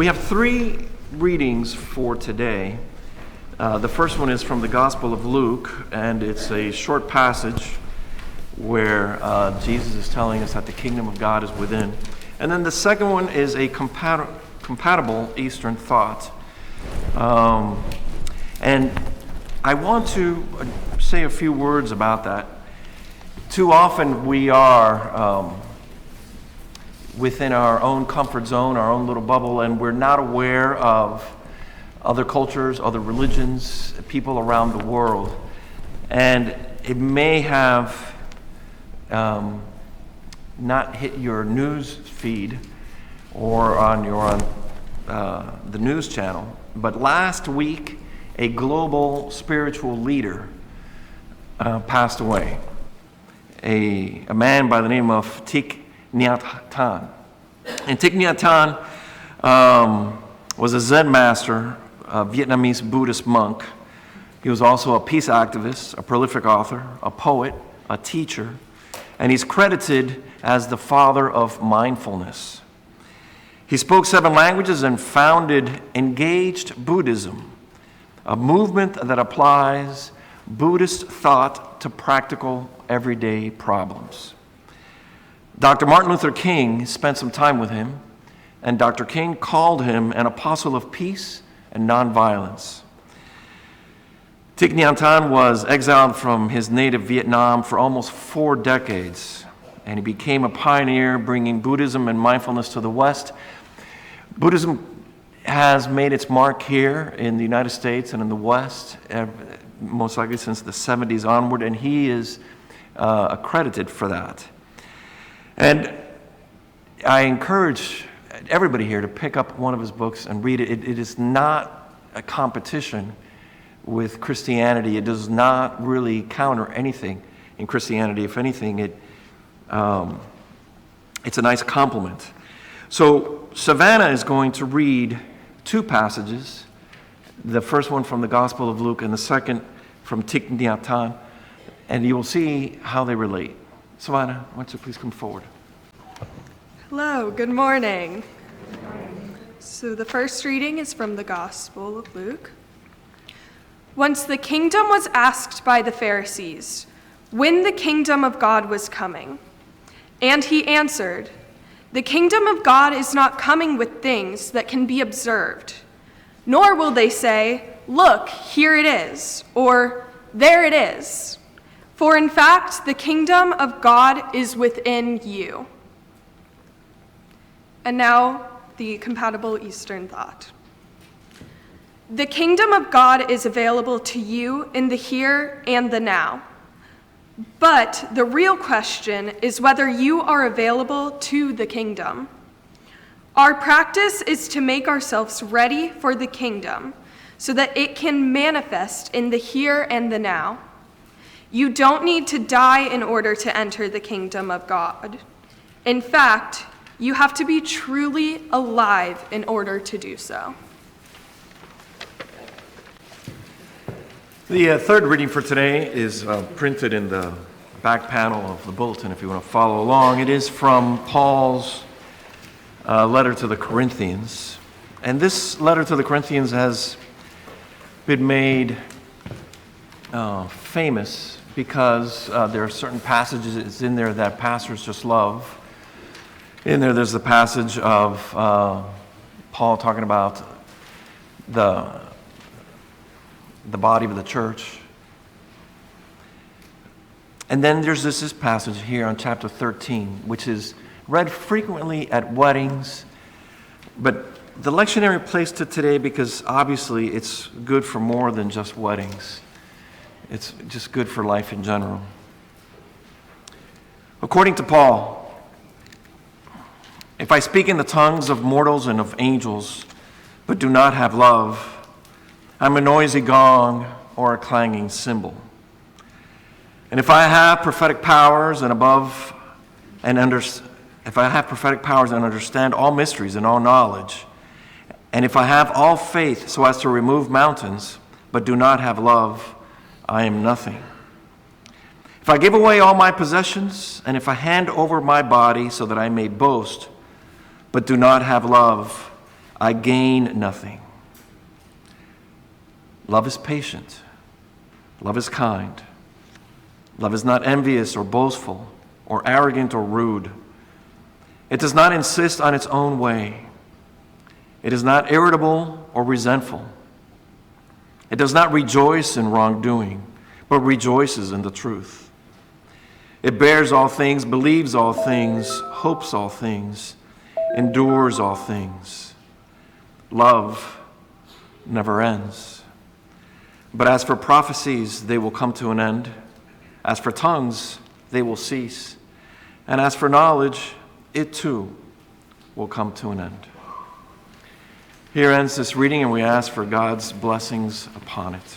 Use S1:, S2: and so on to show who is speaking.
S1: We have three readings for today. The first one is from the Gospel of Luke, and it's a short passage where Jesus is telling us that the kingdom of God is within. And then the second one is a compatible Eastern thought. And I want to say a few words about that. Too often we are within our own comfort zone, our own little bubble, and we're not aware of other cultures, other religions, people around the world. And it may have not hit your news feed or on the news channel, but last week a global spiritual leader passed away. A man by the name of Thich Nhat Hanh. And Thich Nhat Hanh was a Zen master, a Vietnamese Buddhist monk. He was also a peace activist, a prolific author, a poet, a teacher, and he's credited as the father of mindfulness. He spoke 7 languages and founded Engaged Buddhism, a movement that applies Buddhist thought to practical, everyday problems. Dr. Martin Luther King spent some time with him, and Dr. King called him an apostle of peace and nonviolence. Thich Nhat Hanh was exiled from his native Vietnam for almost 4 decades, and he became a pioneer bringing Buddhism and mindfulness to the West. Buddhism has made its mark here in the United States and in the West, most likely since the 70s onward, and he is accredited for that. And I encourage everybody here to pick up one of his books and read it. It is not a competition with Christianity. It does not really counter anything in Christianity. If anything, it's a nice compliment. So Savannah is going to read 2 passages, the first one from the Gospel of Luke and the second from Thich Nhat Hanh, and you will see how they relate. Savannah, why don't you please come forward?
S2: Hello, good morning. So the first reading is from the Gospel of Luke. Once the kingdom was asked by the Pharisees when the kingdom of God was coming, and he answered, "The kingdom of God is not coming with things that can be observed, nor will they say, 'Look, here it is,' or 'There it is.' For in fact, the kingdom of God is within you." And now, the compatible Eastern thought. The kingdom of God is available to you in the here and the now. But the real question is whether you are available to the kingdom. Our practice is to make ourselves ready for the kingdom so that it can manifest in the here and the now. You don't need to die in order to enter the kingdom of God. In fact, you have to be truly alive in order to do so.
S1: The third reading for today is printed in the back panel of the bulletin if you want to follow along. It is from Paul's letter to the Corinthians. And this letter to the Corinthians has been made famous because there are certain passages in there that pastors just love. In there's the passage of Paul talking about the body of the church. And then there's this passage here on chapter 13, which is read frequently at weddings. But the lectionary placed it today because obviously it's good for more than just weddings. It's just good for life in general. According to Paul, if I speak in the tongues of mortals and of angels, but do not have love, I'm a noisy gong or a clanging cymbal. And if I have prophetic powers and understand all mysteries and all knowledge, and if I have all faith so as to remove mountains, but do not have love, I am nothing. If I give away all my possessions, and if I hand over my body so that I may boast, but do not have love, I gain nothing. Love is patient. Love is kind. Love is not envious or boastful or arrogant or rude. It does not insist on its own way. It is not irritable or resentful. It does not rejoice in wrongdoing, but rejoices in the truth. It bears all things, believes all things, hopes all things, endures all things. Love never ends. But as for prophecies, they will come to an end. As for tongues, they will cease. And as for knowledge, it too will come to an end. Here ends this reading, and we ask for God's blessings upon it.